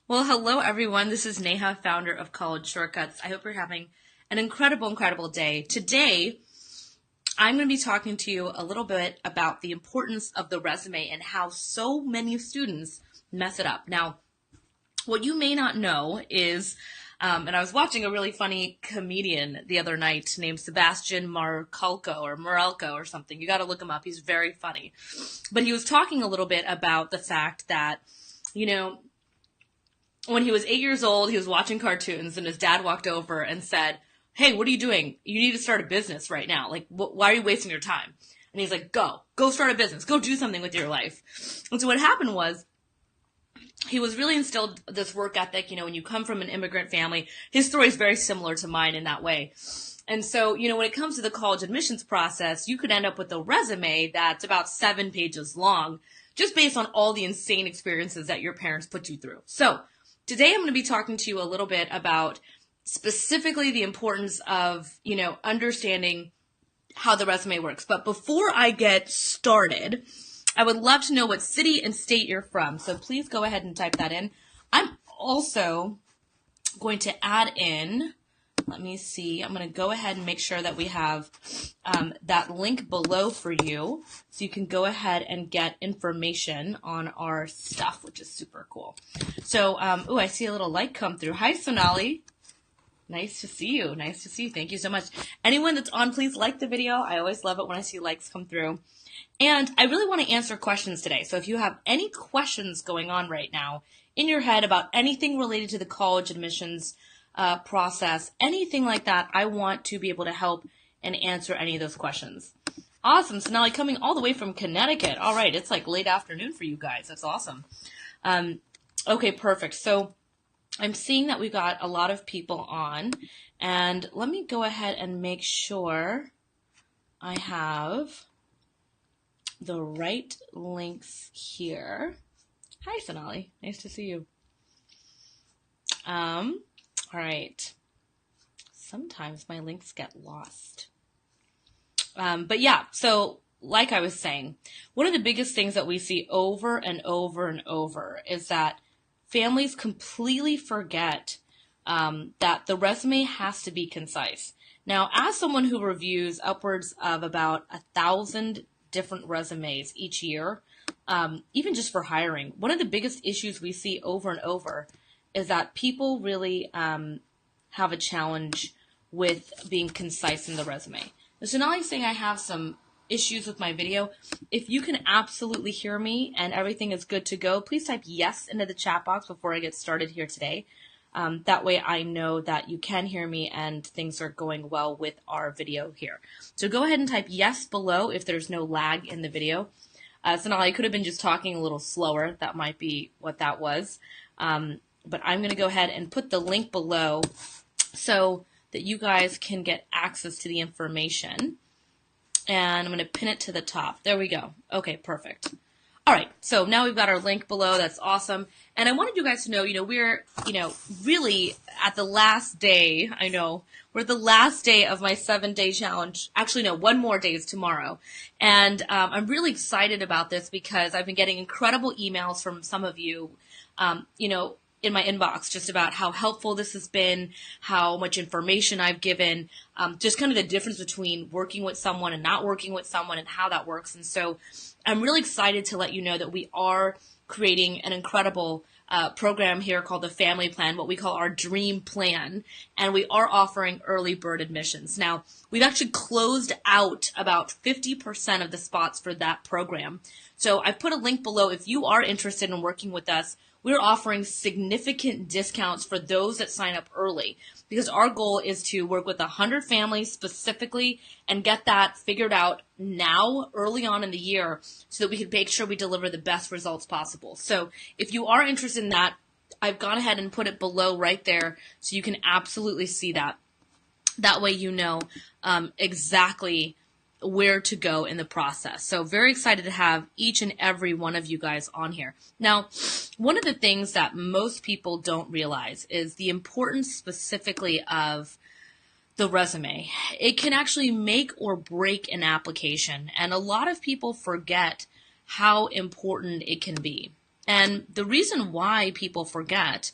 Well, hello everyone. This is Neha, founder of College Shortcuts. I hope you're having an incredible day. Today, I'm going to be talking to you a little bit about the importance of the resume and how so many students mess it up. Now, what you may not know is, and I was watching a really funny comedian the other night named Sebastian Maralco or something. You got to look him up. He's very funny. But he was talking a little bit about the fact that, you know, when he was 8 years old, he was watching cartoons, and his dad walked over and said, "Hey, what are you doing? You need to start a business right now. Like, why are you wasting your time?" And he's like, go start a business. Go do something with your life. And so what happened was, he was really instilled this work ethic. When you come from an immigrant family, his story is very similar to mine in that way. And so, when it comes to the college admissions process, you could end up with a resume that's about 7 pages long, just based on all the insane experiences that your parents put you through. So today I'm going to be talking to you a little bit about specifically the importance of, understanding how the resume works. But before I get started, I would love to know what city and state you're from. So please go ahead and type that in. I'm also going to add in, let me see, I'm going to go ahead and make sure that we have that link below for you, so you can go ahead and get information on our stuff, which is super cool. So, I see a little like come through. Hi, Sonali. Nice to see you. Nice to see you. Thank you so much. Anyone that's on, please like the video. I always love it when I see likes come through. And I really want to answer questions today. So if you have any questions going on right now in your head about anything related to the college admissions process, anything like that, I want to be able to help and answer any of those questions. Awesome. So now, like, coming all the way from Connecticut. All right. It's like late afternoon for you guys. That's awesome. Okay, perfect. So I'm seeing that we've got a lot of people on, and let me go ahead and make sure I have the right links here. Hi, Sonali. Nice to see you. All right. Sometimes my links get lost. But yeah, so like I was saying, one of the biggest things that we see over and over and over is that families completely forget that the resume has to be concise. Now, as someone who reviews upwards of about 1,000 different resumes each year, even just for hiring, one of the biggest issues we see over and over is that people really have a challenge with being concise in the resume. So now I'm saying I have some issues with my video. If you can absolutely hear me and everything is good to go, please type yes into the chat box before I get started here today. That way I know that you can hear me and things are going well with our video here. So go ahead and type yes below if there's no lag in the video. So now I could have been just talking a little slower. That might be what that was. But I'm going to go ahead and put the link below so that you guys can get access to the information. And I'm going to pin it to the top. There we go. Okay, perfect. All right, so now we've got our link below. That's awesome. And I wanted you guys to know, we're, really at the last day. I know we're the last day of my 7-day challenge. Actually, no, one more day is tomorrow. And I'm really excited about this because I've been getting incredible emails from some of you, in my inbox, just about how helpful this has been, how much information I've given, just kind of the difference between working with someone and not working with someone and how that works. And so I'm really excited to let you know that we are creating an incredible program here called the Family Plan, what we call our Dream Plan, and we are offering early bird admissions. Now, we've actually closed out about 50% of the spots for that program. So I've put a link below. If you are interested in working with us, we're offering significant discounts for those that sign up early, because our goal is to work with 100 families specifically and get that figured out now, early on in the year, so that we can make sure we deliver the best results possible. So if you are interested in that, I've gone ahead and put it below right there so you can absolutely see that. That way you know exactly where to go in the process. So very excited to have each and every one of you guys on here. Now, one of the things that most people don't realize is the importance specifically of the resume. It can actually make or break an application, and a lot of people forget how important it can be. And the reason why people forget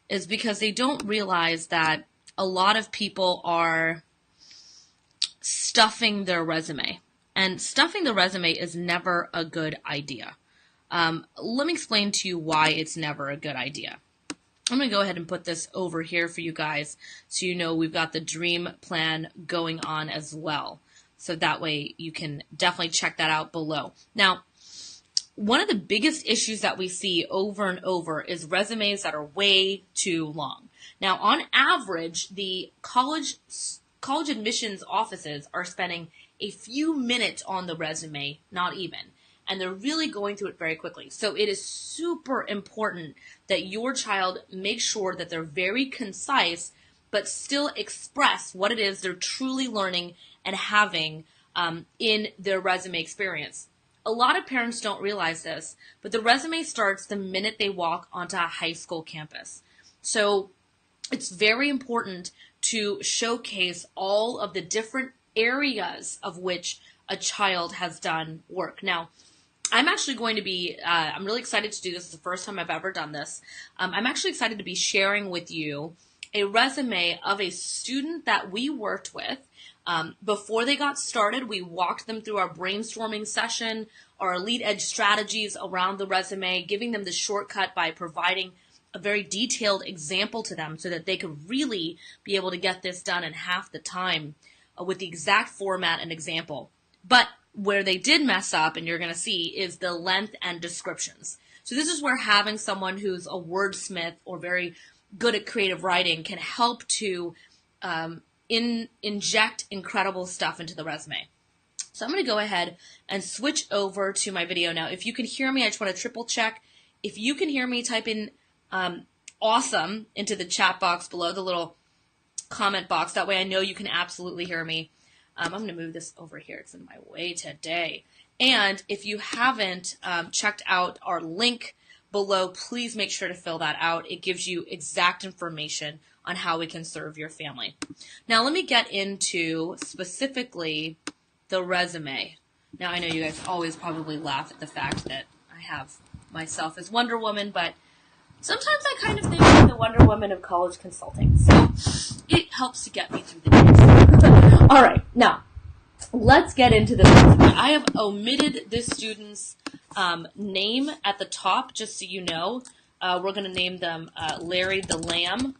is because they don't realize that a lot of people are stuffing their resume. And stuffing the resume is never a good idea. Let me explain to you why it's never a good idea. I'm going to go ahead and put this over here for you guys so you know we've got the dream plan going on as well. So that way you can definitely check that out below. Now, one of the biggest issues that we see over and over is resumes that are way too long. Now, on average, the college admissions offices are spending a few minutes on the resume, not even. And they're really going through it very quickly. So it is super important that your child make sure that they're very concise, but still express what it is they're truly learning and having in their resume experience. A lot of parents don't realize this, but the resume starts the minute they walk onto a high school campus. So it's very important to showcase all of the different areas of which a child has done work. Now, I'm actually going to be, I'm really excited to do this. It's the first time I've ever done this. I'm actually excited to be sharing with you a resume of a student that we worked with. Before they got started, we walked them through our brainstorming session, our lead edge strategies around the resume, giving them the shortcut by providing a very detailed example to them so that they could really be able to get this done in half the time with the exact format and example. But where they did mess up, and you're going to see, is the length and descriptions. So this is where having someone who's a wordsmith or very good at creative writing can help to inject incredible stuff into the resume. So I'm going to go ahead and switch over to my video now. If you can hear me, I just want to triple check. If you can hear me, type in awesome into the chat box below, the little comment box. That way I know you can absolutely hear me. I'm going to move this over here. It's in my way today. And if you haven't checked out our link below, please make sure to fill that out. It gives you exact information on how we can serve your family. Now, let me get into specifically the resume. Now, I know you guys always probably laugh at the fact that I have myself as Wonder Woman, but sometimes I kind of think I'm the Wonder Woman of college consulting. So it helps to get me through the days. All right, now let's get into this. I have omitted this student's name at the top, just so you know. We're going to name them Larry the Lamb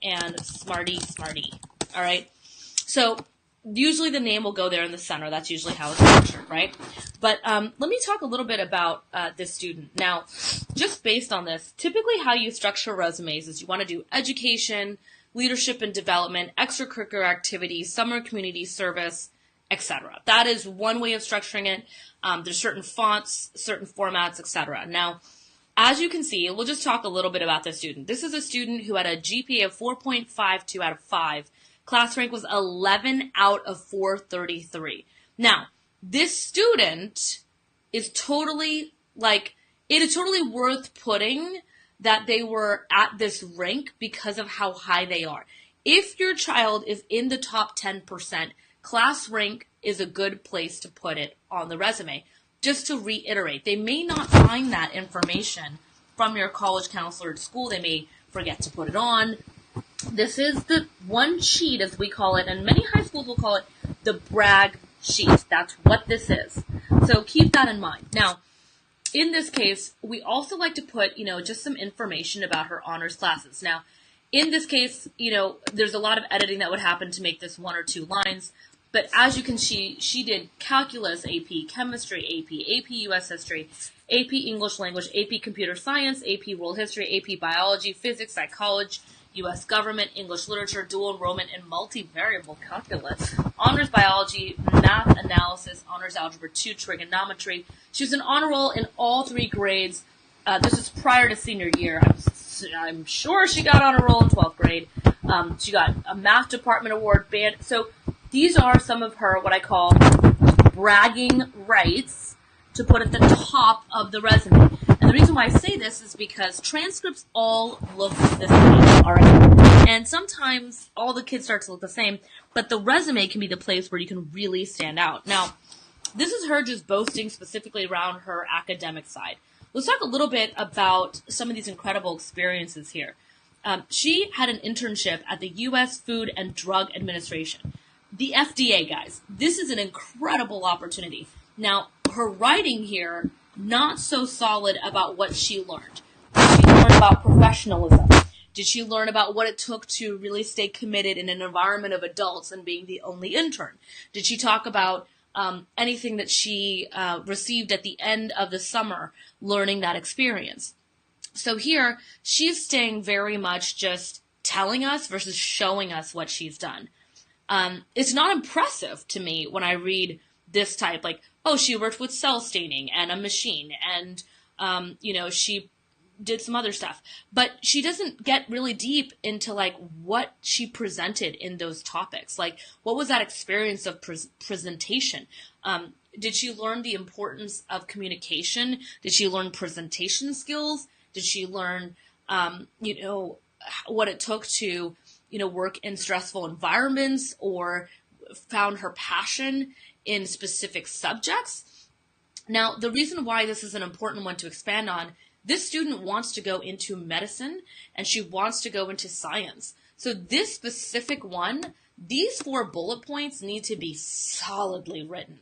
and Smarty Smarty. All right, so usually the name will go there in the center. That's usually how it's structured, right? But let me talk a little bit about this student. Now, just based on this, typically how you structure resumes is you want to do education, leadership and development, extracurricular activities, summer community service, etc. That is one way of structuring it. There's certain fonts, certain formats, etc. Now, as you can see, we'll just talk a little bit about this student. This is a student who had a GPA of 4.52 out of 5. Class rank was 11 out of 433. Now, this student is totally, it is totally worth putting that they were at this rank because of how high they are. If your child is in the top 10%, class rank is a good place to put it on the resume. Just to reiterate, they may not find that information from your college counselor at school. They may forget to put it on. This is the one sheet, as we call it, and many high schools will call it the brag sheet. That's what this is. So keep that in mind. Now, in this case, we also like to put, just some information about her honors classes. Now, in this case, there's a lot of editing that would happen to make this 1 or 2 lines. But as you can see, she did calculus, AP chemistry, AP US history, AP English language, AP computer science, AP world history, AP biology, physics, psychology, U.S. government, English literature, dual enrollment, and multivariable calculus, honors biology, math analysis, honors algebra 2, trigonometry. She was an honor roll in all 3 grades. This is prior to senior year. I'm sure she got honor roll in 12th grade. She got a math department award, band. So these are some of her, what I call, bragging rights to put at the top of the resume. And the reason why I say this is because transcripts all look the same, all right? And sometimes all the kids start to look the same, but the resume can be the place where you can really stand out. Now, this is her just boasting specifically around her academic side. let's talk a little bit about some of these incredible experiences here. She had an internship at the U.S. Food and Drug Administration, the FDA, guys. This is an incredible opportunity. Now, her writing here, not so solid about what she learned. Did she learn about professionalism? Did she learn about what it took to really stay committed in an environment of adults and being the only intern? Did she talk about anything that she received at the end of the summer learning that experience? So here, she's staying very much just telling us versus showing us what she's done. It's not impressive to me when I read this type, like, oh, she worked with cell staining and a machine, and, she did some other stuff. But she doesn't get really deep into, like, what she presented in those topics. Like, what was that experience of presentation? Did she learn the importance of communication? Did she learn presentation skills? Did she learn, what it took to, work in stressful environments, or found her passion in specific subjects? Now, the reason why this is an important one to expand on, this student wants to go into medicine and she wants to go into science. So this specific one, these 4 bullet points need to be solidly written.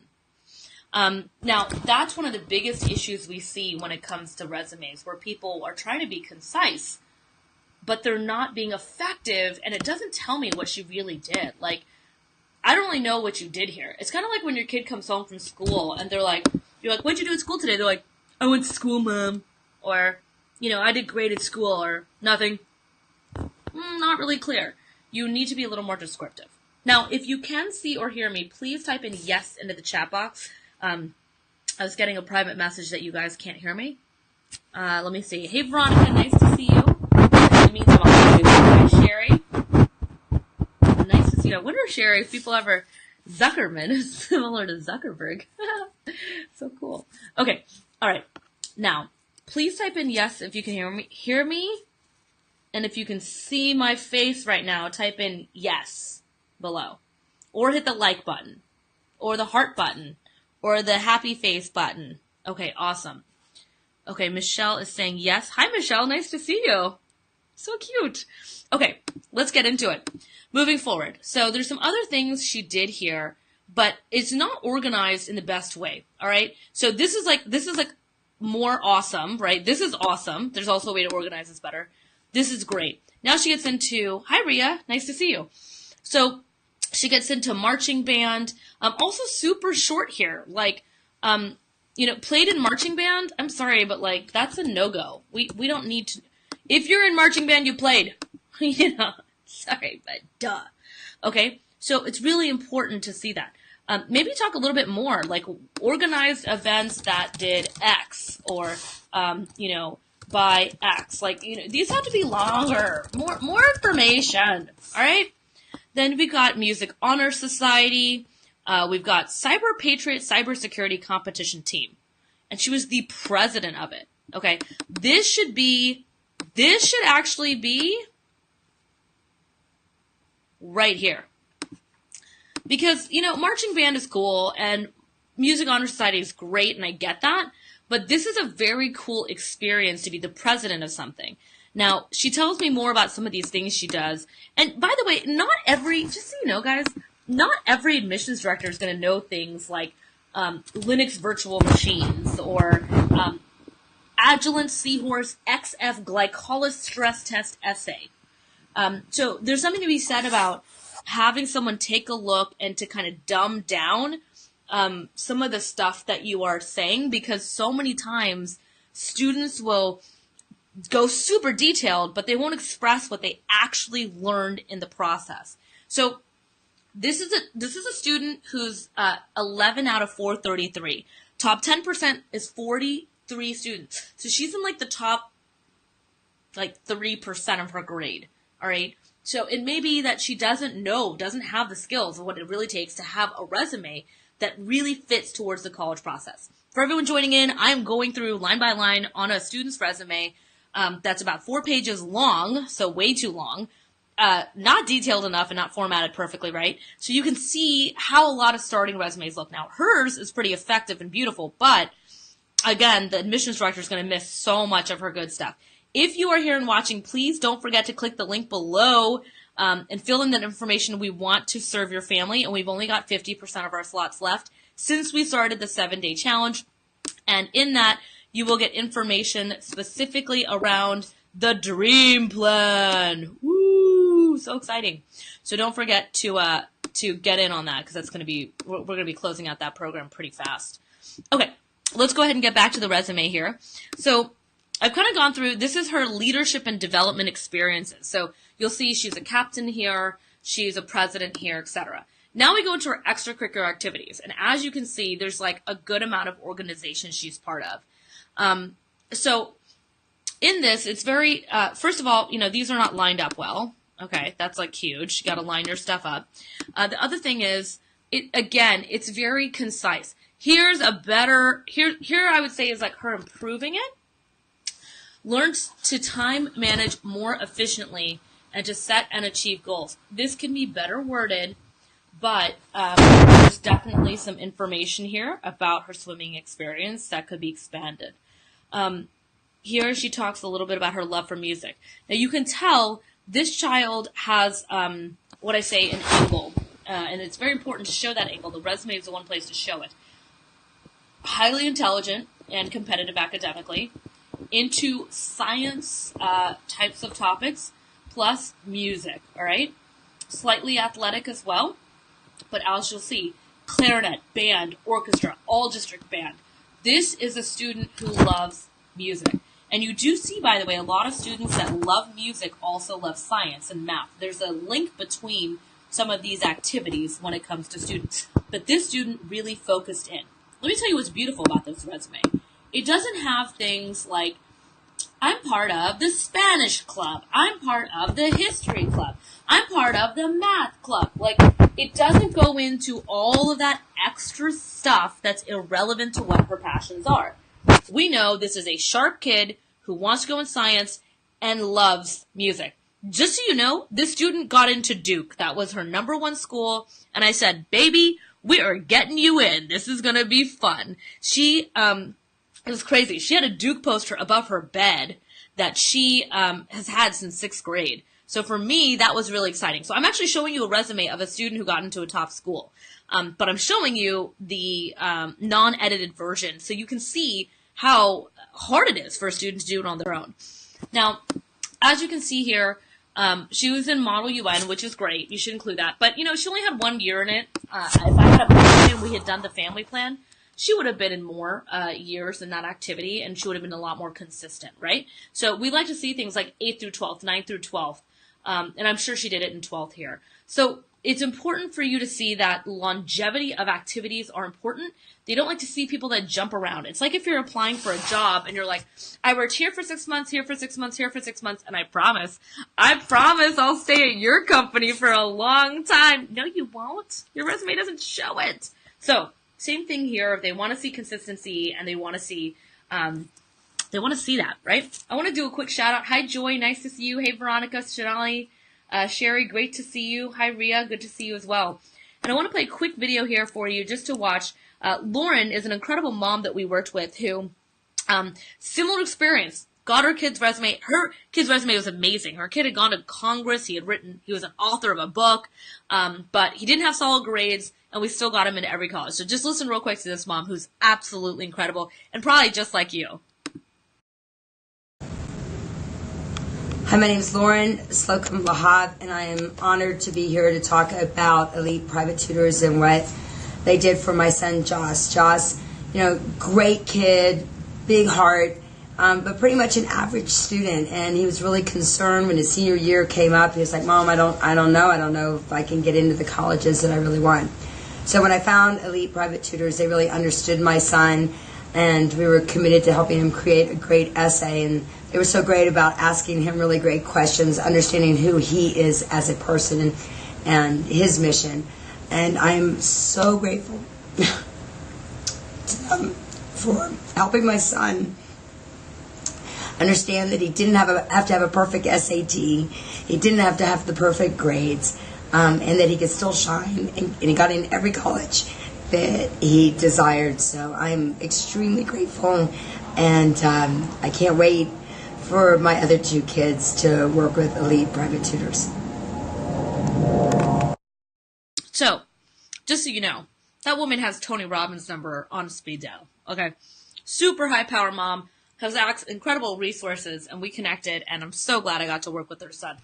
Now, that's one of the biggest issues we see when it comes to resumes, where people are trying to be concise, but they're not being effective, and it doesn't tell me what she really did. Like, I don't really know what you did here. It's kind of like when your kid comes home from school, and you're like, what'd you do at school today? They're like, I went to school, Mom. Or, I did great at school, or nothing. Not really clear. You need to be a little more descriptive. Now, if you can see or hear me, please type in yes into the chat box. I was getting a private message that you guys can't hear me. Let me see. Hey, Veronica, nice to see you. It means I'm on YouTube. Hi, Sherry. Nice to see you. I wonder, Sherry, if people ever... Zuckerman is similar to Zuckerberg. So cool. Okay. All right. Now, please type in yes if you can hear me. And if you can see my face right now, type in yes below. Or hit the like button. Or the heart button. Or the happy face button. Okay, awesome. Okay, Michelle is saying yes. Hi, Michelle. Nice to see you. So cute. Okay, let's get into it. Moving forward. So there's some other things she did here, but it's not organized in the best way. All right. So this is like more awesome, right? This is awesome. There's also a way to organize this better. This is great. Now she gets into, hi, Ria. Nice to see you. So she gets into marching band. Also super short here. Like, played in marching band. I'm sorry, but like, that's a no-go. We don't need to, if you're in marching band, you played, sorry, but duh. Okay. So it's really important to see that. Maybe talk a little bit more, like organized events that did X, or, by X. Like, these have to be longer, more information. All right. Then we got Music Honor Society. We've got Cyber Patriot Cybersecurity Competition Team. And she was the president of it. Okay. This should actually be right here. Because, marching band is cool and Music Honor Society is great, and I get that. But this is a very cool experience to be the president of something. Now, she tells me more about some of these things she does. And by the way, just so you know, guys, not every admissions director is going to know things like Linux virtual machines, or Agilent Seahorse XF glycolysis stress test essay. So there's something to be said about having someone take a look and to kind of dumb down some of the stuff that you are saying, because so many times students will go super detailed, but they won't express what they actually learned in the process. So this is a student who's 11 out of 433. Top 10% is 43 students. So she's in like the top 3% of her grade. All right. So it may be that she doesn't have the skills of what it really takes to have a resume that really fits towards the college process. For everyone joining in, I'm going through line by line on a student's resume that's about 4 pages long, so way too long, not detailed enough and not formatted perfectly right. So you can see how a lot of starting resumes look. Now, hers is pretty effective and beautiful, but again, the admissions director is going to miss so much of her good stuff. If you are here and watching, please don't forget to click the link below and fill in that information. We want to serve your family, and we've only got 50% of our slots left since we started the 7-day challenge. And in that, you will get information specifically around the dream plan. Woo! So exciting. So don't forget to get in on that, because that's going to be, we're going to be closing out that program pretty fast. Okay, let's go ahead and get back to the resume here. So I've kind of gone through, this is her leadership and development experiences. So you'll see she's a captain here, she's a president here, etc. Now we go into her extracurricular activities. And as you can see, there's like a good amount of organizations she's part of. So in this, it's very, first of all, these are not lined up well. Okay, that's like huge. You got to line your stuff up. The other thing is, it's very concise. Here's a better, here I would say is like her improving it. Learns to time manage more efficiently and to set and achieve goals. This can be better worded, but there's definitely some information here about her swimming experience that could be expanded. Here she talks a little bit about her love for music. Now you can tell this child has, an angle, and it's very important to show that angle. The resume is the one place to show it. Highly intelligent and competitive academically, into science types of topics, plus music, all right? Slightly athletic as well, but as you'll see, clarinet, band, orchestra, all district band. This is a student who loves music. And you do see, by the way, a lot of students that love music also love science and math. There's a link between some of these activities when it comes to students. But this student really focused in. Let me tell you what's beautiful about this resume. It doesn't have things like, I'm part of the Spanish club. I'm part of the history club. I'm part of the math club. Like, it doesn't go into all of that extra stuff that's irrelevant to what her passions are. We know this is a sharp kid who wants to go in science and loves music. Just so you know, this student got into Duke. That was her #1 school. And I said, baby, we are getting you in. This is going to be fun. She, it was crazy. She had a Duke poster above her bed that she has had since 6th grade. So for me, that was really exciting. So I'm actually showing you a resume of a student who got into a top school. But I'm showing you the non-edited version so you can see how hard it is for a student to do it on their own. Now, as you can see here, she was in Model UN, which is great. You should include that. But, she only had 1 year in it. If I had a plan and we had done the family plan, she would have been in more years in that activity, and she would have been a lot more consistent, right? So we like to see things like 8th through 12th, 9th through 12th, and I'm sure she did it in 12th here. So it's important for you to see that longevity of activities are important. They don't like to see people that jump around. It's like if you're applying for a job and you're like, I worked here for 6 months, here for 6 months, here for 6 months, and I promise I'll stay at your company for a long time. No, you won't. Your resume doesn't show it. So same thing here. They want to see consistency and they want to see that, right? I want to do a quick shout out. Hi, Joy. Nice to see you. Hey, Veronica, Shanali, Sherry, great to see you. Hi, Ria. Good to see you as well. And I want to play a quick video here for you just to watch. Lauren is an incredible mom that we worked with who, similar experience, got her kid's resume. Her kid's resume was amazing. Her kid had gone to Congress. He was an author of a book, but he didn't have solid grades, and we still got him into every college. So just listen real quick to this mom who's absolutely incredible and probably just like you. Hi, my name is Lauren Slocum Lahab, and I am honored to be here to talk about Elite Private Tutors and what they did for my son, Joss. Joss, great kid, big heart, but pretty much an average student. And he was really concerned when his senior year came up. He was like, Mom, I don't know if I can get into the colleges that I really want. So when I found Elite Private Tutors, they really understood my son, and we were committed to helping him create a great essay. And they were so great about asking him really great questions, understanding who he is as a person and his mission. And I am so grateful to them for helping my son understand that he didn't have to have a perfect SAT. He didn't have to have the perfect grades, and that he could still shine. And he got in every college. that he desired. So I'm extremely grateful, and I can't wait for my other two kids to work with Elite Private Tutors. So, just so you know, that woman has Tony Robbins' number on speed dial. Okay, super high power mom, has incredible resources, and we connected, and I'm so glad I got to work with her son.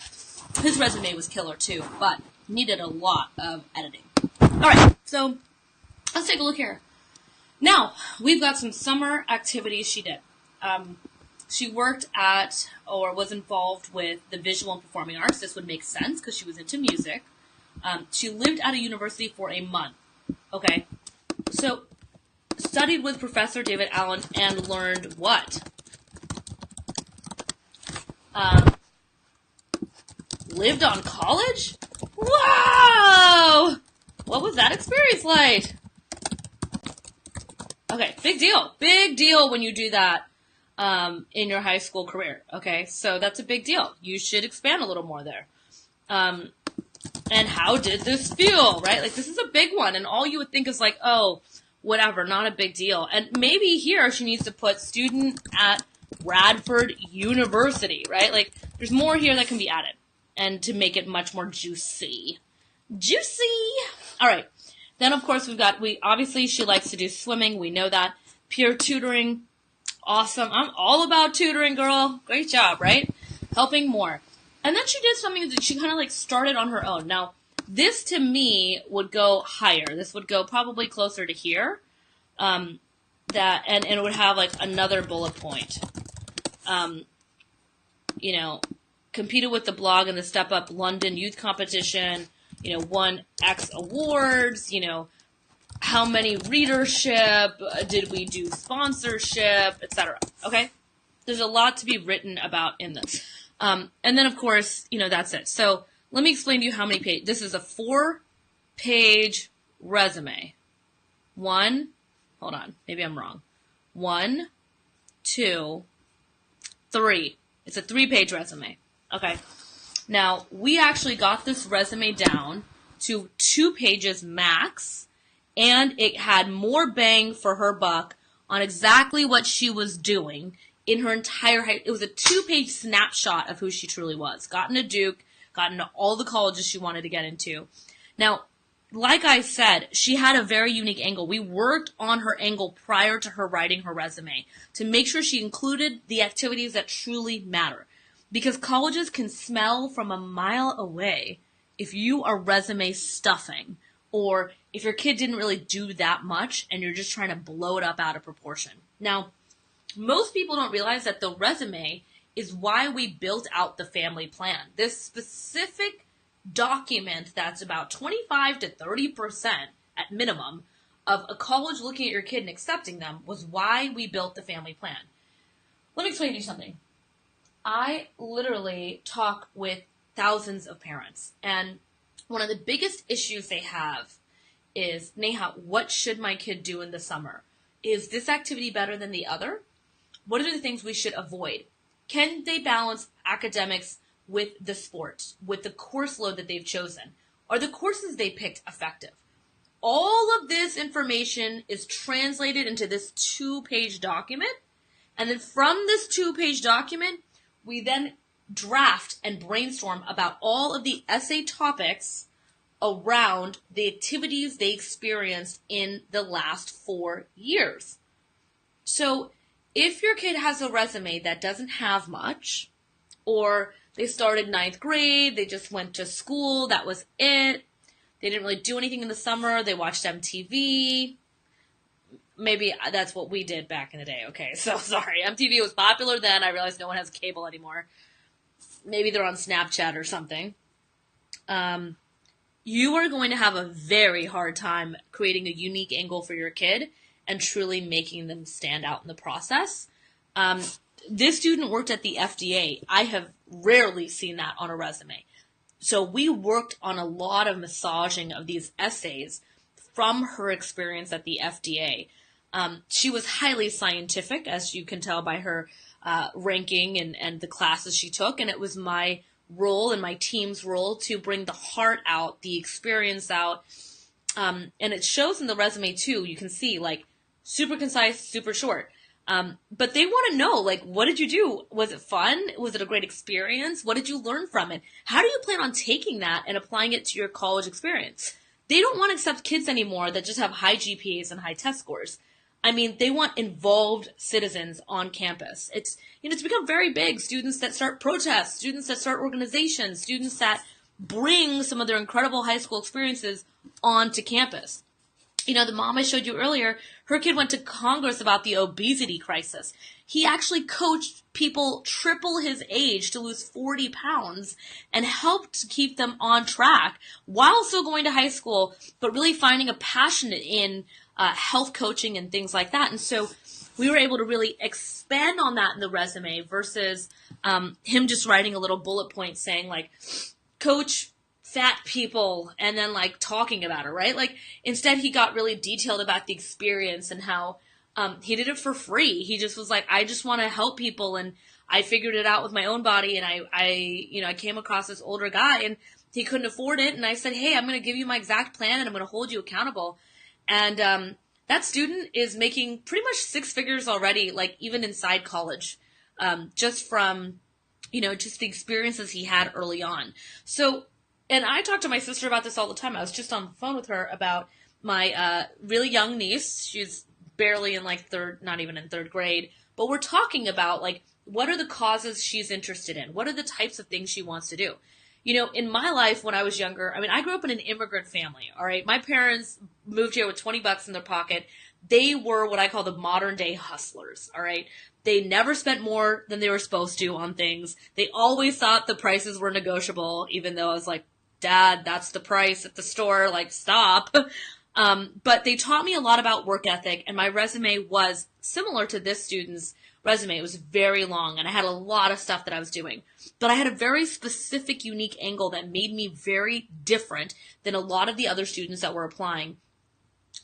His resume was killer too, but needed a lot of editing. All right, so let's take a look here. Now, we've got some summer activities she did. She worked at, or was involved with, the visual and performing arts. This would make sense because she was into music. She lived at a university for a month. Okay, so studied with Professor David Allen and learned what? Lived on college? Whoa! What was that experience like? Okay, big deal. Big deal when you do that in your high school career. Okay, so that's a big deal. You should expand a little more there. And how did this feel, right? Like, this is a big one, and all you would think is like, oh, whatever, not a big deal. And maybe here she needs to put student at Radford University, right? Like, there's more here that can be added, and to make it much more juicy. Juicy! All right. Then, of course, obviously she likes to do swimming. We know that. Peer tutoring. Awesome. I'm all about tutoring, girl. Great job, right? Helping more. And then she did something that she kind of like started on her own. Now, this to me would go higher. This would go probably closer to here. And it would have like another bullet point. Competed with the blog in the Step Up London Youth Competition, won X awards, how many readership, did we do sponsorship, etc. Okay? There's a lot to be written about in this. And then, of course, that's it. So let me explain to you how many pages. This is a 4-page resume. Hold on, maybe I'm wrong. 1, 2, 3. It's a 3-page resume. Okay. Now, we actually got this resume down to 2 pages max, and it had more bang for her buck on exactly what she was doing in her entire high. It was a 2-page snapshot of who she truly was. Got into Duke, got into all the colleges she wanted to get into. Now, like I said, she had a very unique angle. We worked on her angle prior to her writing her resume to make sure she included the activities that truly matter. Because colleges can smell from a mile away if you are resume stuffing, or if your kid didn't really do that much and you're just trying to blow it up out of proportion. Now, most people don't realize that the resume is why we built out the family plan. This specific document that's about 25 to 30% at minimum of a college looking at your kid and accepting them was why we built the family plan. Let me explain to you something. I literally talk with thousands of parents, and one of the biggest issues they have is, Neha, what should my kid do in the summer? Is this activity better than the other? What are the things we should avoid? Can they balance academics with the sport, with the course load that they've chosen? Are the courses they picked effective? All of this information is translated into this 2-page document, and then from this 2-page document, we then draft and brainstorm about all of the essay topics around the activities they experienced in the last 4 years. So if your kid has a resume that doesn't have much, or they started 9th grade, they just went to school, that was it, they didn't really do anything in the summer, they watched MTV, maybe that's what we did back in the day. Okay, so sorry. MTV was popular then. I realized no one has cable anymore. Maybe they're on Snapchat or something. You are going to have a very hard time creating a unique angle for your kid and truly making them stand out in the process. This student worked at the FDA. I have rarely seen that on a resume. So we worked on a lot of massaging of these essays from her experience at the FDA. She was highly scientific, as you can tell by her ranking and the classes she took, and it was my role and my team's role to bring the heart out, the experience out, And it shows in the resume too. You can see like super concise, super short. But they want to know, like, what did you do? Was it fun? Was it a great experience? What did you learn from it? How do you plan on taking that and applying it to your college experience? They don't want to accept kids anymore that just have high GPAs and high test scores. I mean, they want involved citizens on campus. It's become very big. Students that start protests, students that start organizations, students that bring some of their incredible high school experiences onto campus. The mom I showed you earlier, her kid went to Congress about the obesity crisis. He actually coached people triple his age to lose 40 pounds and helped keep them on track while still going to high school, but really finding a passion in health coaching and things like that. And so we were able to really expand on that in the resume versus him just writing a little bullet point saying like, coach fat people and then like talking about it, right? Like instead he got really detailed about the experience and how he did it for free. He just was like, I just want to help people, and I figured it out with my own body, and I came across this older guy and he couldn't afford it, and I said, hey, I'm going to give you my exact plan and I'm going to hold you accountable. And that student is making pretty much 6 figures already, like even inside college, just from just the experiences he had early on. So, and I talk to my sister about this all the time. I was just on the phone with her about my really young niece. She's barely in like not even in third grade. But we're talking about like, what are the causes she's interested in? What are the types of things she wants to do? In my life when I was younger, I mean, I grew up in an immigrant family, all right? My parents moved here with $20 in their pocket. They were what I call the modern day hustlers, all right? They never spent more than they were supposed to on things. They always thought the prices were negotiable, even though I was like, Dad, that's the price at the store. Like, stop. But they taught me a lot about work ethic, and my resume was similar to this student's resume. It was very long, and I had a lot of stuff that I was doing. But I had a very specific, unique angle that made me very different than a lot of the other students that were applying.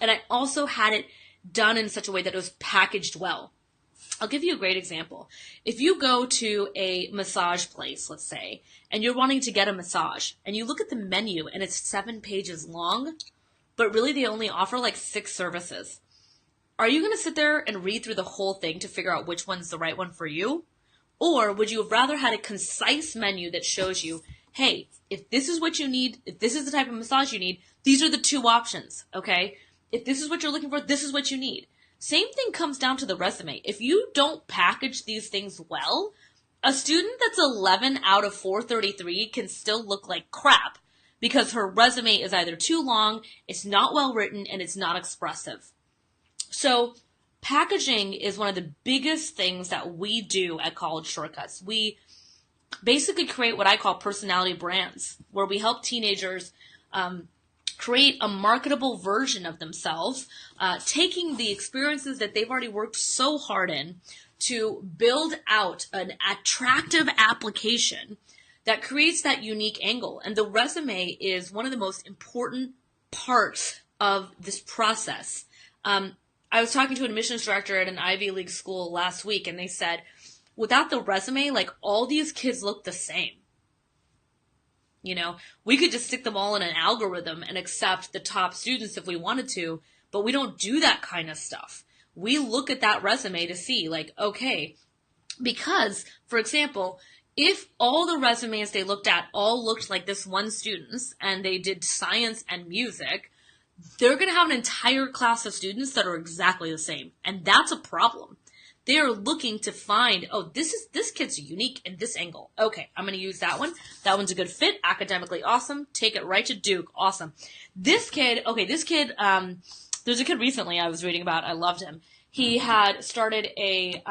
And I also had it done in such a way that it was packaged well. I'll give you a great example. If you go to a massage place, let's say, and you're wanting to get a massage, and you look at the menu and it's 7 pages long, but really they only offer like 6 services. Are you going to sit there and read through the whole thing to figure out which one's the right one for you? Or would you have rather had a concise menu that shows you, hey, if this is what you need, if this is the type of massage you need, these are the 2 options, okay? If this is what you're looking for, this is what you need. Same thing comes down to the resume. If you don't package these things well, a student that's 11 out of 433 can still look like crap because her resume is either too long, it's not well written, and it's not expressive. So packaging is one of the biggest things that we do at College Shortcuts. We basically create what I call personality brands, where we help teenagers create a marketable version of themselves, taking the experiences that they've already worked so hard in to build out an attractive application that creates that unique angle. And the resume is one of the most important parts of this process. I was talking to an admissions director at an Ivy League school last week, and they said, without the resume, like all these kids look the same. We could just stick them all in an algorithm and accept the top students if we wanted to, but we don't do that kind of stuff. We look at that resume to see, like, okay, because, for example, if all the resumes they looked at all looked like this one student's and they did science and music, they're going to have an entire class of students that are exactly the same. And that's a problem. They are looking to find, oh, this kid's unique in this angle. Okay, I'm going to use that one. That one's a good fit, academically awesome. Take it right to Duke. Awesome. This kid, there's a kid recently I was reading about. I loved him. He had started a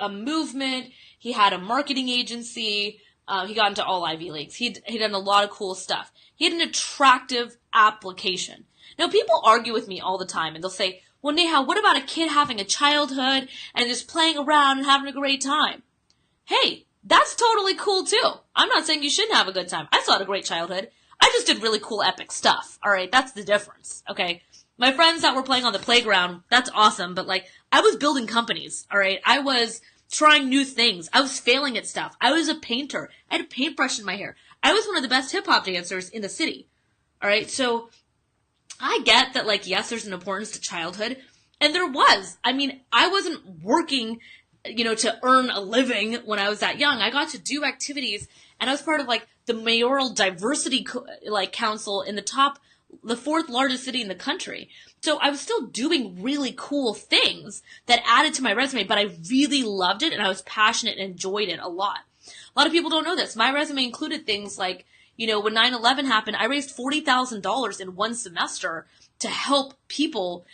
movement. He had a marketing agency. He got into all Ivy Leagues. He'd done a lot of cool stuff. He had an attractive application. Now, people argue with me all the time, and they'll say, well, Neha, what about a kid having a childhood and just playing around and having a great time? Hey, that's totally cool, too. I'm not saying you shouldn't have a good time. I still had a great childhood. I just did really cool, epic stuff. All right, that's the difference, okay? My friends that were playing on the playground, that's awesome, but, I was building companies, all right? I was trying new things. I was failing at stuff. I was a painter. I had a paintbrush in my hair. I was one of the best hip-hop dancers in the city. All right. So I get that, like, yes, there's an importance to childhood. And there was. I mean, I wasn't working, to earn a living when I was that young. I got to do activities, and I was part of, like, the mayoral diversity, council in the fourth largest city in the country. So I was still doing really cool things that added to my resume, but I really loved it, and I was passionate and enjoyed it a lot. A lot of people don't know this. My resume included things like, when 9/11 happened, I raised $40,000 in one semester to help people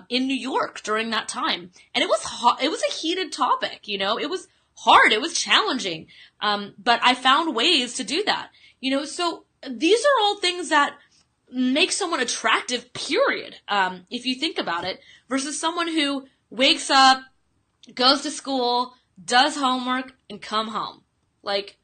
in New York during that time. And it was it was a heated topic, it was hard, it was challenging. But I found ways to do that, so these are all things that make someone attractive, period. If you think about it, versus someone who wakes up, goes to school, does homework, and come home. Like,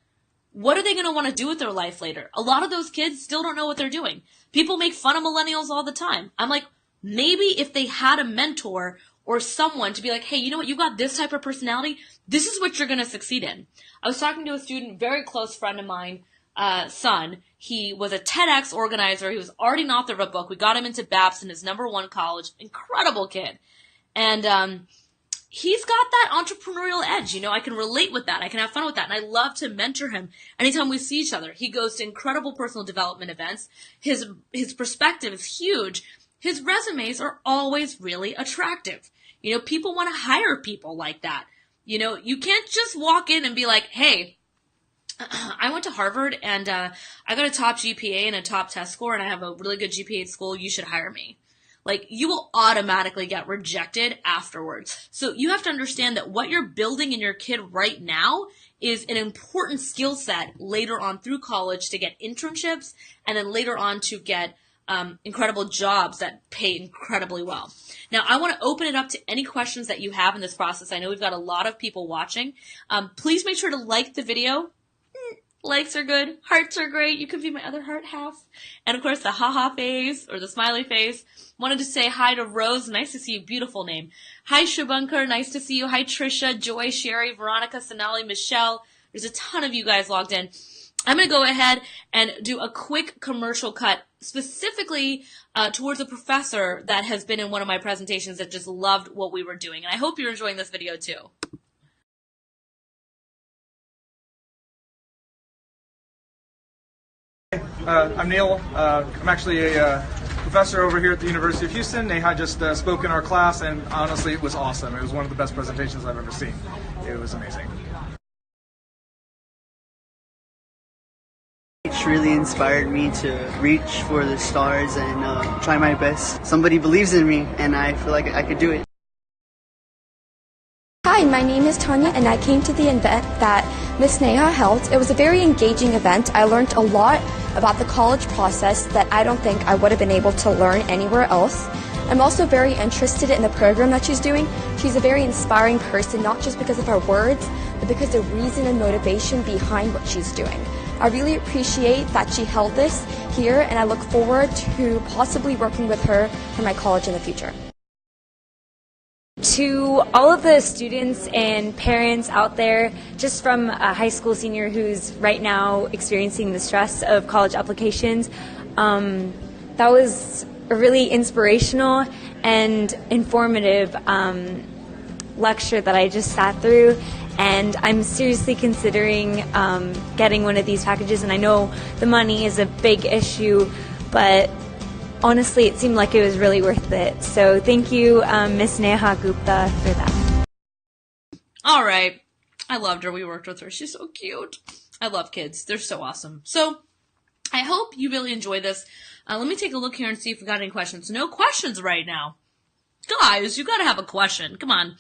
what are they going to want to do with their life later? A lot of those kids still don't know what they're doing. People make fun of millennials all the time. I'm like, maybe if they had a mentor or someone to be like, hey, you know what? You got this type of personality. This is what you're going to succeed in. I was talking to a student, very close friend of mine, son. He was a TEDx organizer. He was already an author of a book. We got him into Babson, his #1 college. Incredible kid. And, he's got that entrepreneurial edge. I can relate with that. I can have fun with that. And I love to mentor him anytime we see each other. He goes to incredible personal development events. His perspective is huge. His resumes are always really attractive. People want to hire people like that. You can't just walk in and be like, hey, I went to Harvard and I got a top GPA and a top test score and I have a really good GPA at school. You should hire me. Like, you will automatically get rejected afterwards. So you have to understand that what you're building in your kid right now is an important skill set later on through college to get internships and then later on to get incredible jobs that pay incredibly well. Now, I want to open it up to any questions that you have in this process. I know we've got a lot of people watching. Please make sure to like the video. Likes are good. Hearts are great. You could be my other heart half. And of course, the haha face or the smiley face. Wanted to say hi to Rose. Nice to see you. Beautiful name. Hi, Shubhankar. Nice to see you. Hi, Trisha, Joy, Sherry, Veronica, Sonali, Michelle. There's a ton of you guys logged in. I'm going to go ahead and do a quick commercial cut specifically towards a professor that has been in one of my presentations that just loved what we were doing. And I hope you're enjoying this video too. I'm Neil. I'm actually a professor over here at the University of Houston. Neha just spoke in our class, and honestly, it was awesome. It was one of the best presentations I've ever seen. It was amazing. It really inspired me to reach for the stars and try my best. Somebody believes in me, and I feel like I could do it. Hi, my name is Tanya, and I came to the event that Miss Neha held. It was a very engaging event. I learned a lot about the college process that I don't think I would have been able to learn anywhere else. I'm also very interested in the program that she's doing. She's a very inspiring person, not just because of her words, but because of the reason and motivation behind what she's doing. I really appreciate that she held this here, and I look forward to possibly working with her for my college in the future. To all of the students and parents out there, just from a high school senior who's right now experiencing the stress of college applications, that was a really inspirational and informative lecture that I just sat through, and I'm seriously considering getting one of these packages. And I know the money is a big issue, but honestly, it seemed like it was really worth it. So thank you, Miss Neha Gupta, for that. All right. I loved her. We worked with her. She's so cute. I love kids. They're so awesome. So I hope you really enjoy this. Let me take a look here and see if we got any questions. No questions right now. Guys, you got to have a question. Come on.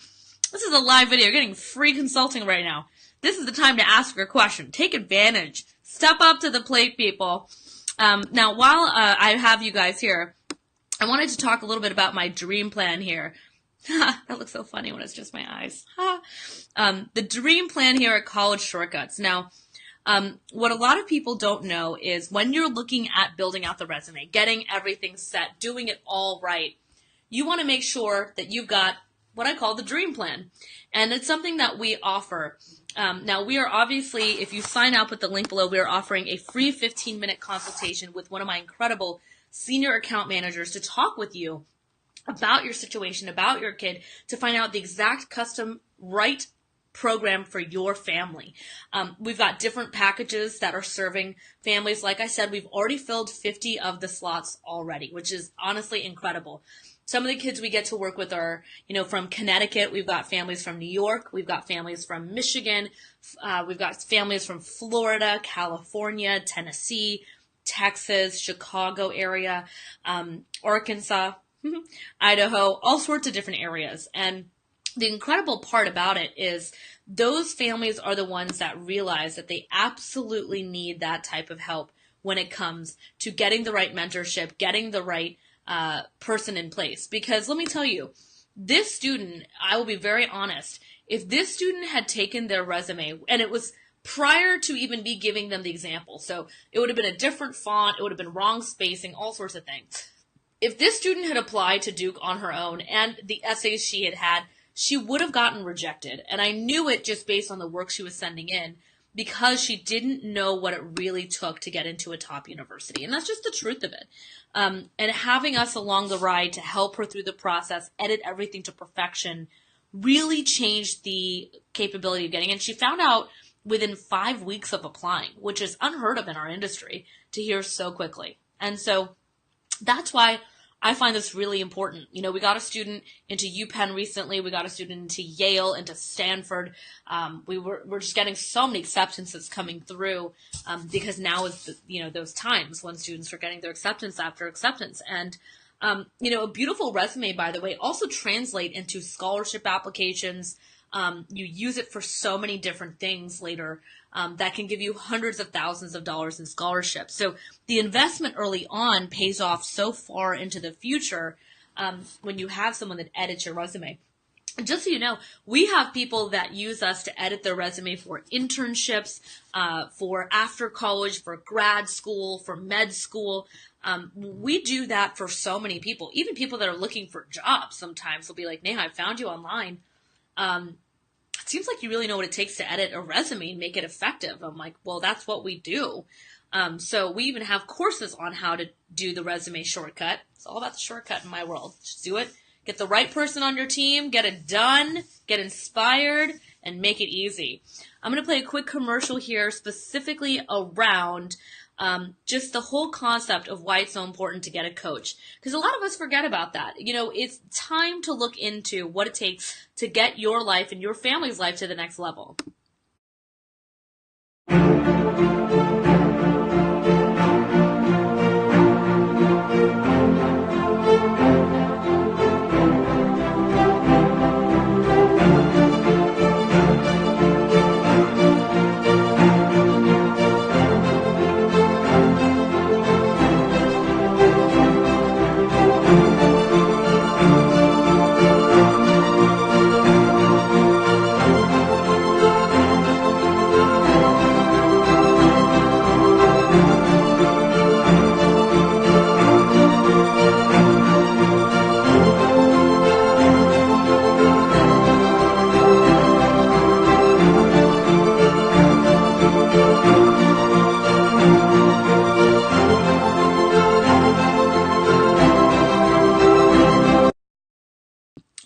This is a live video. You're getting free consulting right now. This is the time to ask your question. Take advantage. Step up to the plate, people. Now, while I have you guys here, I wanted to talk a little bit about my dream plan here. That looks so funny when it's just my eyes. The dream plan here at College Shortcuts. Now, what a lot of people don't know is when you're looking at building out the resume, getting everything set, doing it all right, you want to make sure that you've got what I call the dream plan. And it's something that we offer. Now, we are obviously, if you sign up with the link below, we are offering a free 15-minute consultation with one of my incredible senior account managers to talk with you about your situation, about your kid, to find out the exact custom right program for your family. We've got different packages that are serving families. Like I said, we've already filled 50 of the slots already, which is honestly incredible. Some of the kids we get to work with are, from Connecticut. We've got families from New York. We've got families from Michigan. We've got families from Florida, California, Tennessee, Texas, Chicago area, Arkansas, Idaho, all sorts of different areas. And the incredible part about it is those families are the ones that realize that they absolutely need that type of help when it comes to getting the right mentorship, getting the right person in place. Because let me tell you, this student, I will be very honest, if this student had taken their resume, and it was prior to even me giving them the example, so it would have been a different font, it would have been wrong spacing, all sorts of things. If this student had applied to Duke on her own and the essays she had, she would have gotten rejected. And I knew it just based on the work she was sending in, because she didn't know what it really took to get into a top university. And that's just the truth of it. And having us along the ride to help her through the process, edit everything to perfection, really changed the capability of getting in. She found out within 5 weeks of applying, which is unheard of in our industry to hear so quickly. And so that's why I find this really important. We got a student into UPenn recently. We got a student into Yale, into Stanford. We're just getting so many acceptances coming through because now is those times when students are getting their acceptance after acceptance. And a beautiful resume, by the way, also translate into scholarship applications. You use it for so many different things later that can give you hundreds of thousands of dollars in scholarships. So the investment early on pays off so far into the future when you have someone that edits your resume. And just so you know, we have people that use us to edit their resume for internships, for after college, for grad school, for med school. We do that for so many people, even people that are looking for jobs. Sometimes they'll be like, Neha, I found you online. It seems like you really know what it takes to edit a resume and make it effective. I'm like, well, that's what we do. So we even have courses on how to do the resume shortcut. It's all about the shortcut in my world. Just do it. Get the right person on your team, get it done, get inspired, and make it easy. I'm going to play a quick commercial here specifically around just the whole concept of why it's so important to get a coach. Because a lot of us forget about that. It's time to look into what it takes to get your life and your family's life to the next level.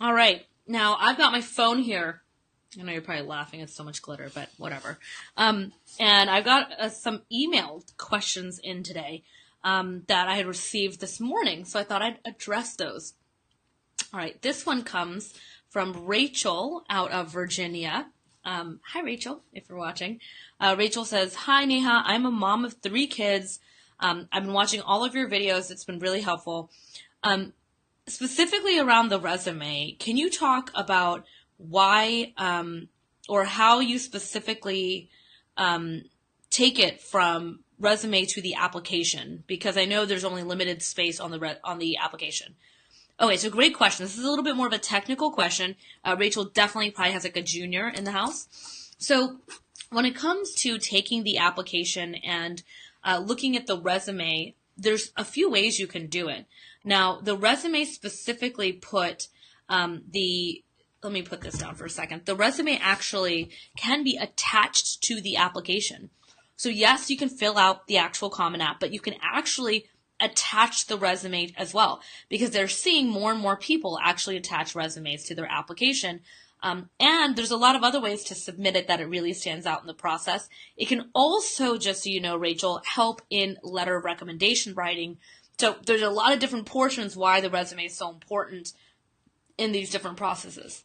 All right, now I've got my phone here. I know you're probably laughing at so much glitter, but whatever. And I've got some email questions in today that I had received this morning, so I thought I'd address those. All right, this one comes from Rachel out of Virginia. Hi, Rachel, if you're watching. Rachel says, hi, Neha. I'm a mom of 3 kids. I've been watching all of your videos. It's been really helpful. Specifically around the resume, can you talk about why or how you specifically take it from resume to the application? Because I know there's only limited space on the application. Okay, so great question. This is a little bit more of a technical question. Rachel definitely probably has like a junior in the house. So when it comes to taking the application and looking at the resume, there's a few ways you can do it. Now, the resume specifically put let me put this down for a second. The resume actually can be attached to the application. So yes, you can fill out the actual Common App, but you can actually attach the resume as well, because they're seeing more and more people actually attach resumes to their application. And there's a lot of other ways to submit it that it really stands out in the process. It can also, just so you know, Rachel, help in letter of recommendation writing. So there's a lot of different portions why the resume is so important in these different processes.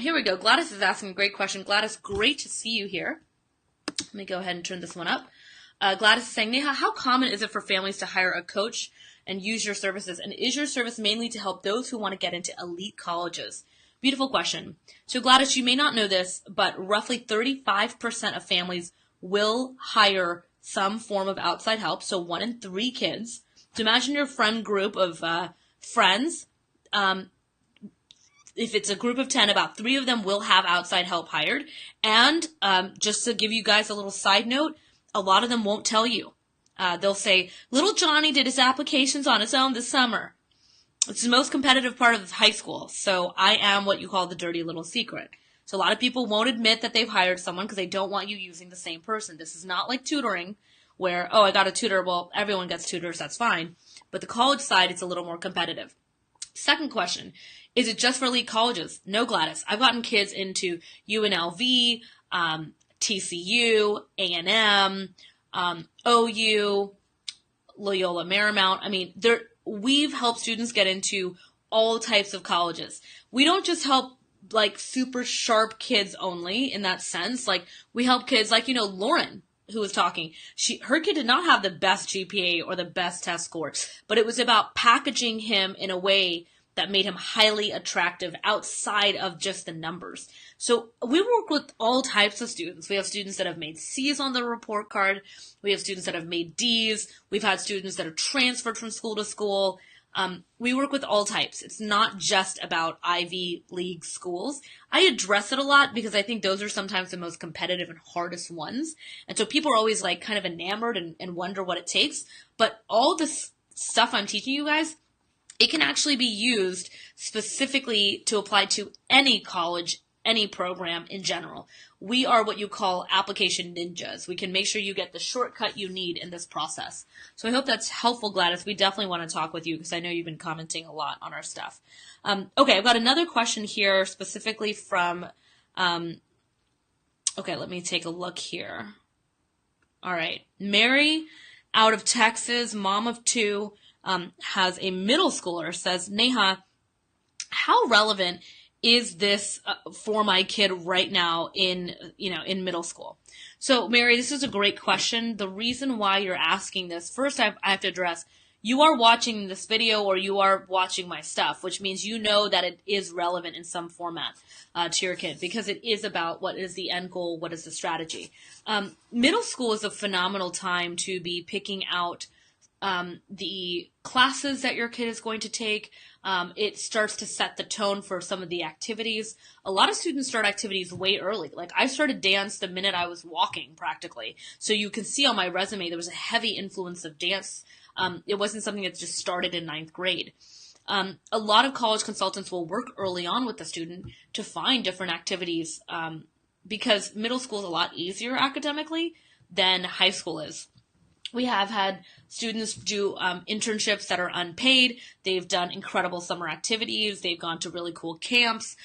Here we go. Gladys is asking a great question. Gladys, great to see you here. Let me go ahead and turn this one up. Gladys is saying, Neha, how common is it for families to hire a coach and use your services? And is your service mainly to help those who want to get into elite colleges? Beautiful question. So Gladys, you may not know this, but roughly 35% of families will hire some form of outside help. So 1 in 3 kids. So imagine your friend group of friends. If it's a group of 10, about 3 of them will have outside help hired. And just to give you guys a little side note, a lot of them won't tell you. They'll say, little Johnny did his applications on his own this summer. It's the most competitive part of high school. So I am what you call the dirty little secret. So a lot of people won't admit that they've hired someone because they don't want you using the same person. This is not like tutoring where, oh, I got a tutor. Well, everyone gets tutors. That's fine. But the college side, it's a little more competitive. Second question, is it just for elite colleges? No, Gladys. I've gotten kids into UNLV, TCU, A&M, OU, Loyola Marymount. I mean, we've helped students get into all types of colleges. We don't just help like super sharp kids only in that sense. Like we help kids like, Lauren, who was talking, her kid did not have the best GPA or the best test score, but it was about packaging him in a way that made him highly attractive outside of just the numbers. So we work with all types of students. We have students that have made C's on the report card. We have students that have made D's. We've had students that have transferred from school to school. We work with all types. It's not just about Ivy League schools. I address it a lot because I think those are sometimes the most competitive and hardest ones. And so people are always like kind of enamored and wonder what it takes. But all this stuff I'm teaching you guys, it can actually be used specifically to apply to any college, any program in general. We are what you call application ninjas. We can make sure you get the shortcut you need in this process. So I hope that's helpful, Gladys. We definitely want to talk with you because I know you've been commenting a lot on our stuff. Okay, I've got another question here specifically from, okay, let me take a look here. All right, Mary out of Texas, mom of 2, has a middle schooler, says, Neha, how relevant is this for my kid right now in middle school? So Mary, this is a great question. The reason why you're asking this, first I have to address, you are watching this video or you are watching my stuff, which means you know that it is relevant in some format to your kid because it is about what is the end goal, what is the strategy. Middle school is a phenomenal time to be picking out the classes that your kid is going to take. It starts to set the tone for some of the activities. A lot of students start activities way early. Like I started dance the minute I was walking practically. So you can see on my resume, there was a heavy influence of dance. It wasn't something that just started in 9th grade. A lot of college consultants will work early on with the student to find different activities because middle school is a lot easier academically than high school is. We have had students do internships that are unpaid. They've done incredible summer activities. They've gone to really cool camps.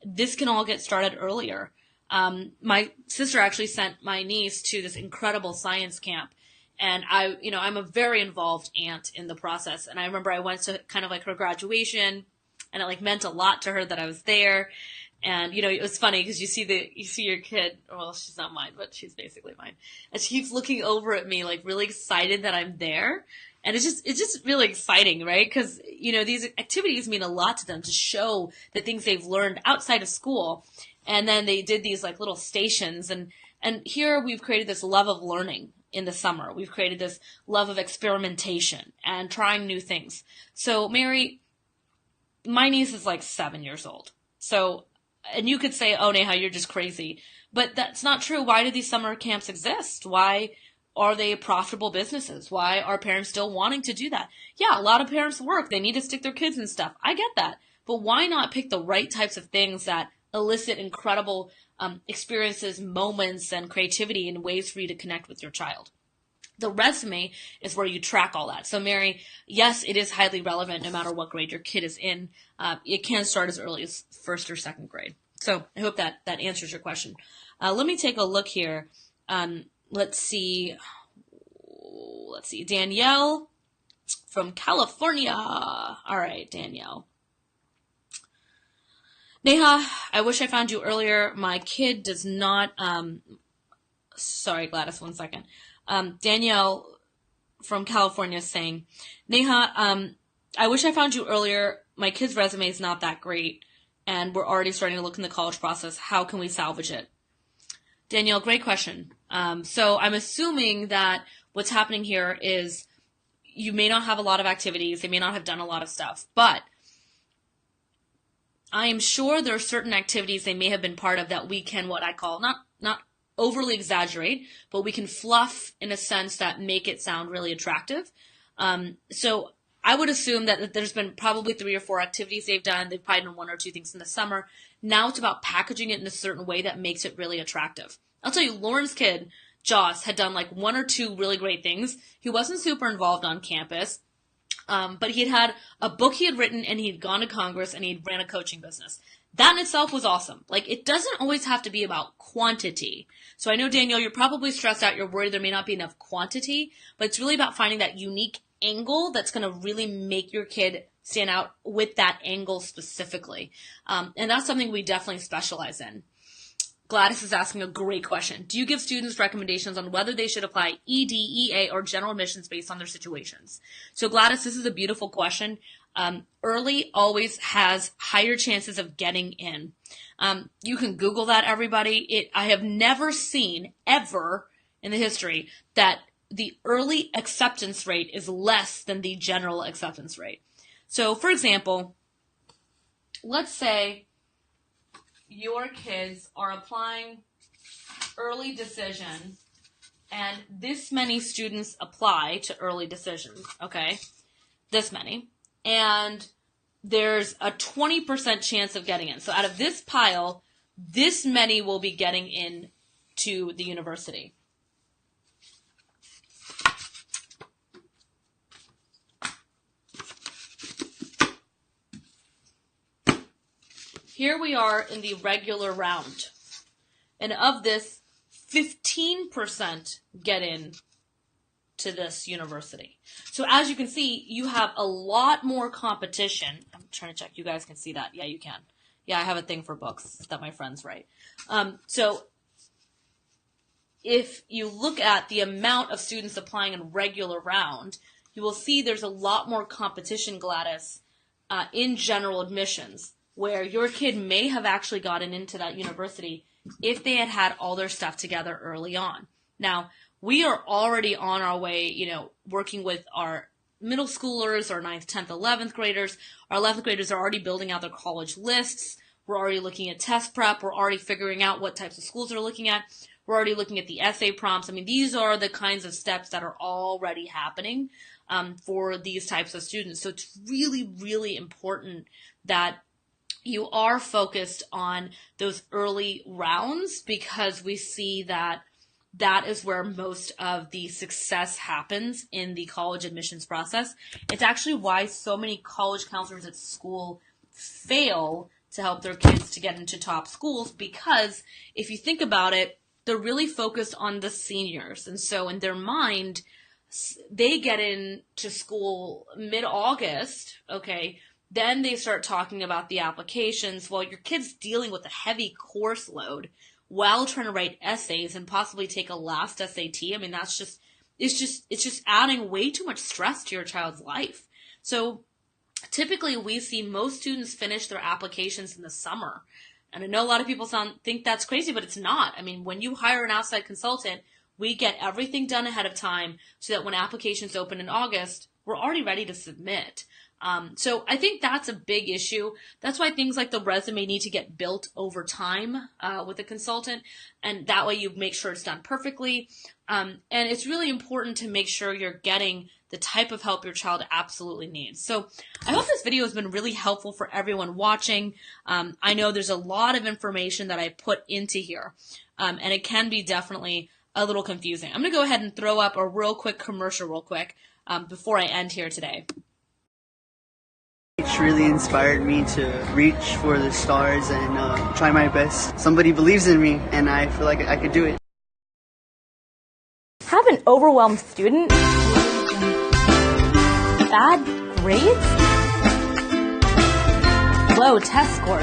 This can all get started earlier. My sister actually sent my niece to this incredible science camp. And I'm a very involved aunt in the process. And I remember I went to kind of like her graduation and it like meant a lot to her that I was there. And, it was funny because you see your kid, well, she's not mine, but she's basically mine. And she keeps looking over at me, like really excited that I'm there. And it's just really exciting, right? Because, these activities mean a lot to them to show the things they've learned outside of school. And then they did these like little stations. And here we've created this love of learning in the summer. We've created this love of experimentation and trying new things. So Mary, my niece is like 7 years old. So, and you could say, oh, Neha, you're just crazy. But that's not true. Why do these summer camps exist? Why are they profitable businesses? Why are parents still wanting to do that? Yeah, a lot of parents work. They need to stick their kids and stuff. I get that. But why not pick the right types of things that elicit incredible experiences, moments, and creativity in ways for you to connect with your child? The resume is where you track all that. So Mary, yes, it is highly relevant no matter what grade your kid is in. It can start as early as 1st or 2nd grade. So I hope that answers your question. Let me take a look here. Let's see. Danielle from California. All right, Danielle. Neha, I wish I found you earlier. My kid does not, sorry, Gladys, 1 second. Danielle from California is saying, Neha, I wish I found you earlier. My kid's resume is not that great, and we're already starting to look in the college process. How can we salvage it? Danielle, great question. So I'm assuming that what's happening here is you may not have a lot of activities. They may not have done a lot of stuff, but I am sure there are certain activities they may have been part of that we can, what I call, not overly exaggerate, but we can fluff in a sense that make it sound really attractive. So I would assume that there's been probably 3 or 4 activities they've done. They've probably done 1 or 2 things in the summer. Now it's about packaging it in a certain way that makes it really attractive. I'll tell you, Lauren's kid, Joss, had done like 1 or 2 really great things. He wasn't super involved on campus. But he had a book he had written, and he had gone to Congress, and he ran a coaching business. That in itself was awesome. Like, it doesn't always have to be about quantity. So I know, Danielle, you're probably stressed out. You're worried there may not be enough quantity, but it's really about finding that unique angle that's going to really make your kid stand out with that angle specifically. And that's something we definitely specialize in. Gladys is asking a great question. Do you give students recommendations on whether they should apply ED, EA, or general admissions based on their situations? So Gladys, this is a beautiful question. Early always has higher chances of getting in. You can Google that, everybody. I have never seen ever in the history that the early acceptance rate is less than the general acceptance rate. So for example, let's say your kids are applying early decision, and this many students apply to early decision, okay? This many. And there's a 20% chance of getting in. So out of this pile, this many will be getting in to the university. Here we are in the regular round. And of this, 15% get in to this university. So as you can see, you have a lot more competition. I'm trying to check. You guys can see that. Yeah, you can. Yeah, I have a thing for books that my friends write. So if you look at the amount of students applying in regular round, you will see there's a lot more competition, Gladys, in general admissions, where your kid may have actually gotten into that university if they had had all their stuff together early on. Now, we are already on our way, working with our middle schoolers, our 9th, 10th, 11th graders. Our 11th graders are already building out their college lists. We're already looking at test prep. We're already figuring out what types of schools they're looking at. We're already looking at the essay prompts. I mean, these are the kinds of steps that are already happening for these types of students. So it's really, really important that you are focused on those early rounds, because we see that that is where most of the success happens in the college admissions process. It's actually why so many college counselors at school fail to help their kids to get into top schools, because if you think about it, they're really focused on the seniors. And so in their mind, they get into school mid-August, okay? Then they start talking about the applications while your kid's dealing with a heavy course load while trying to write essays and possibly take a last SAT. I mean, it's just adding way too much stress to your child's life. So typically we see most students finish their applications in the summer. And I know a lot of people think that's crazy, but it's not. I mean, when you hire an outside consultant, we get everything done ahead of time so that when applications open in August, we're already ready to submit. So I think that's a big issue. That's why things like the resume need to get built over time with a consultant, and that way you make sure it's done perfectly. And it's really important to make sure you're getting the type of help your child absolutely needs. So I hope this video has been really helpful for everyone watching. I know there's a lot of information that I put into here, and it can be definitely a little confusing. I'm going to go ahead and throw up a real quick commercial before I end here today. It really inspired me to reach for the stars and try my best. Somebody believes in me, and I feel like I could do it. Have an overwhelmed student? Bad grades? Low test scores?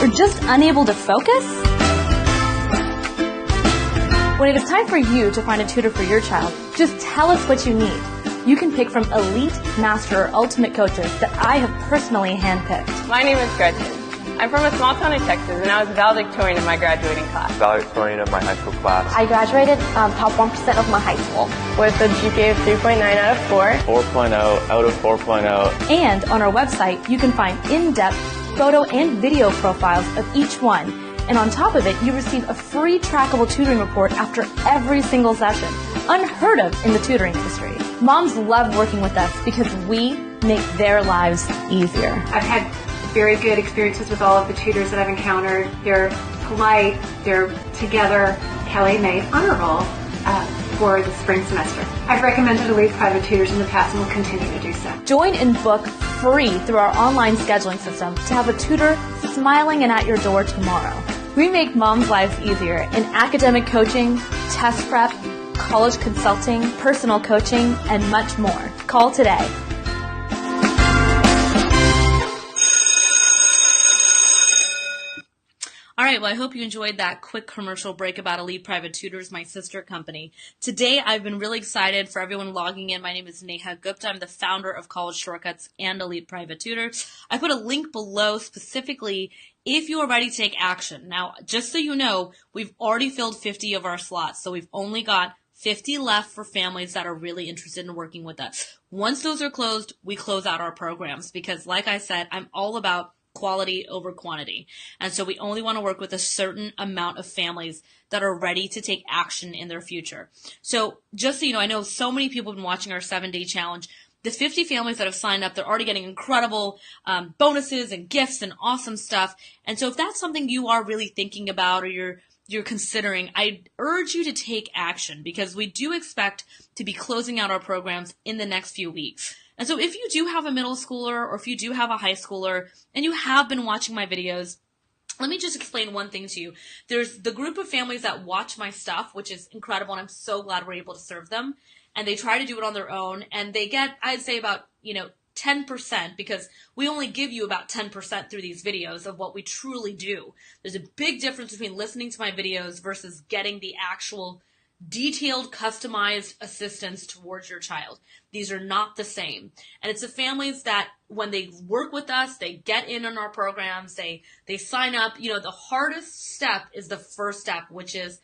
Or just unable to focus? When it is time for you to find a tutor for your child, just tell us what you need. You can pick from elite, master, or ultimate coaches that I have personally handpicked. My name is Gretchen. I'm from a small town in Texas, and I was valedictorian in my graduating class. Valedictorian of my high school class. I graduated top 1% of my high school. With a GPA of 3.9 out of 4. 4.0 out of 4.0. And on our website, you can find in-depth photo and video profiles of each one. And on top of it, you receive a free trackable tutoring report after every single session. Unheard of in the tutoring industry. Moms love working with us because we make their lives easier. I've had very good experiences with all of the tutors that I've encountered. They're polite, they're together. Kelly made honor roll for the spring semester. I've recommended Elite private tutors in the past and will continue to do so. Join and book free through our online scheduling system to have a tutor smiling and at your door tomorrow. We make moms' lives easier in academic coaching, test prep, college consulting, personal coaching, and much more. Call today. All right, well, I hope you enjoyed that quick commercial break about Elite Private Tutors, my sister company. Today, I've been really excited for everyone logging in. My name is Neha Gupta. I'm the founder of College Shortcuts and Elite Private Tutor. I put a link below specifically if you are ready to take action. Now, just so you know, we've already filled 50 of our slots, so we've only got 50 left for families that are really interested in working with us. Once those are closed, we close out our programs because, like I said, I'm all about quality over quantity. And so we only want to work with a certain amount of families that are ready to take action in their future. So just so you know, I know so many people have been watching our 7-day challenge. The 50 families that have signed up, they're already getting incredible bonuses and gifts and awesome stuff. And so if that's something you are really thinking about or you're considering, I urge you to take action because we do expect to be closing out our programs in the next few weeks. And so if you do have a middle schooler or if you do have a high schooler and you have been watching my videos, let me just explain one thing to you. There's the group of families that watch my stuff, which is incredible, and I'm so glad we're able to serve them. And they try to do it on their own, and they get, I'd say about, 10%, because we only give you about 10% through these videos of what we truly do. There's a big difference between listening to my videos versus getting the actual detailed, customized assistance towards your child. These are not the same. And it's the families that when they work with us, they get in on our programs, they sign up. The hardest step is the first step, which is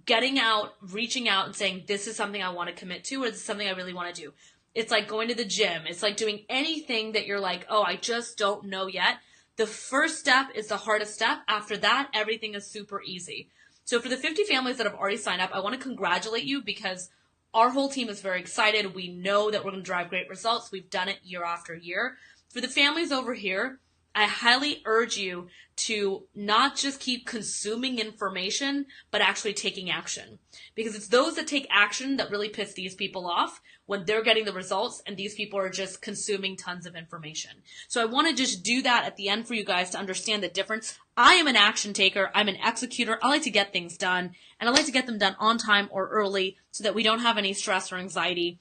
getting out, reaching out and saying, this is something I want to commit to, or this is something I really want to do. It's like going to the gym. It's like doing anything that you're like, oh, I just don't know yet. The first step is the hardest step. After that, everything is super easy. So for the 50 families that have already signed up, I want to congratulate you because our whole team is very excited. We know that we're going to drive great results. We've done it year after year. For the families over here, I highly urge you to not just keep consuming information, but actually taking action. Because it's those that take action that really piss these people off when they're getting the results and these people are just consuming tons of information. So I want to just do that at the end for you guys to understand the difference. I am an action taker. I'm an executor. I like to get things done, and I like to get them done on time or early so that we don't have any stress or anxiety.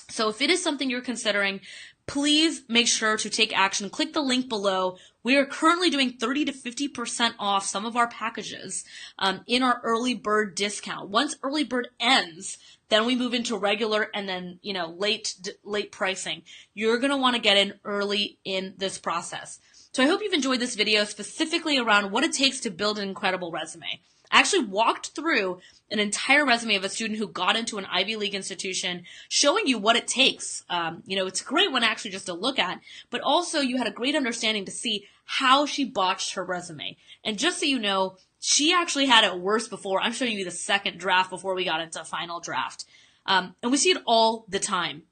So if it is something you're considering, please make sure to take action. Click the link below. We are currently doing 30 to 50% off some of our packages in our early bird discount. Once early bird ends, then we move into regular and then, late pricing. You're going to want to get in early in this process. So I hope you've enjoyed this video specifically around what it takes to build an incredible resume. I actually walked through an entire resume of a student who got into an Ivy League institution, showing you what it takes. It's a great one actually just to look at, but also you had a great understanding to see how she botched her resume. And just so you know, she actually had it worse before. I'm showing you the second draft before we got into final draft. And we see it all the time.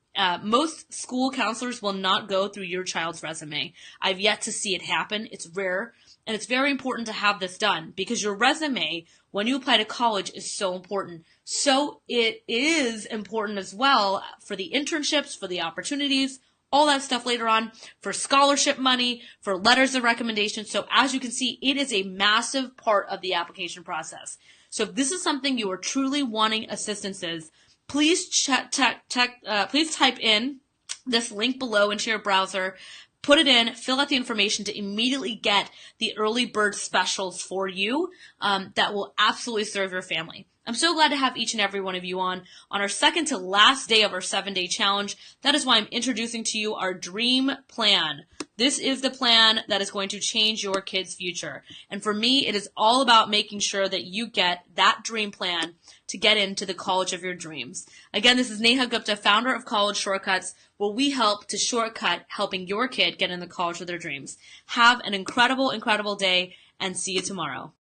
Most school counselors will not go through your child's resume. I've yet to see it happen. It's rare. And it's very important to have this done because your resume, when you apply to college, is so important. So it is important as well for the internships, for the opportunities, all that stuff later on, for scholarship money, for letters of recommendation. So as you can see, it is a massive part of the application process. So if this is something you are truly wanting assistance in, please please type in this link below into your browser. Put it in, fill out the information to immediately get the early bird specials for you that will absolutely serve your family. I'm so glad to have each and every one of you on our second to last day of our 7-day challenge. That is why I'm introducing to you our dream plan. This is the plan that is going to change your kid's future. And for me, it is all about making sure that you get that dream plan to get into the college of your dreams. Again, this is Neha Gupta, founder of College Shortcuts, where we help to shortcut helping your kid get in the college of their dreams. Have an incredible, incredible day, and see you tomorrow.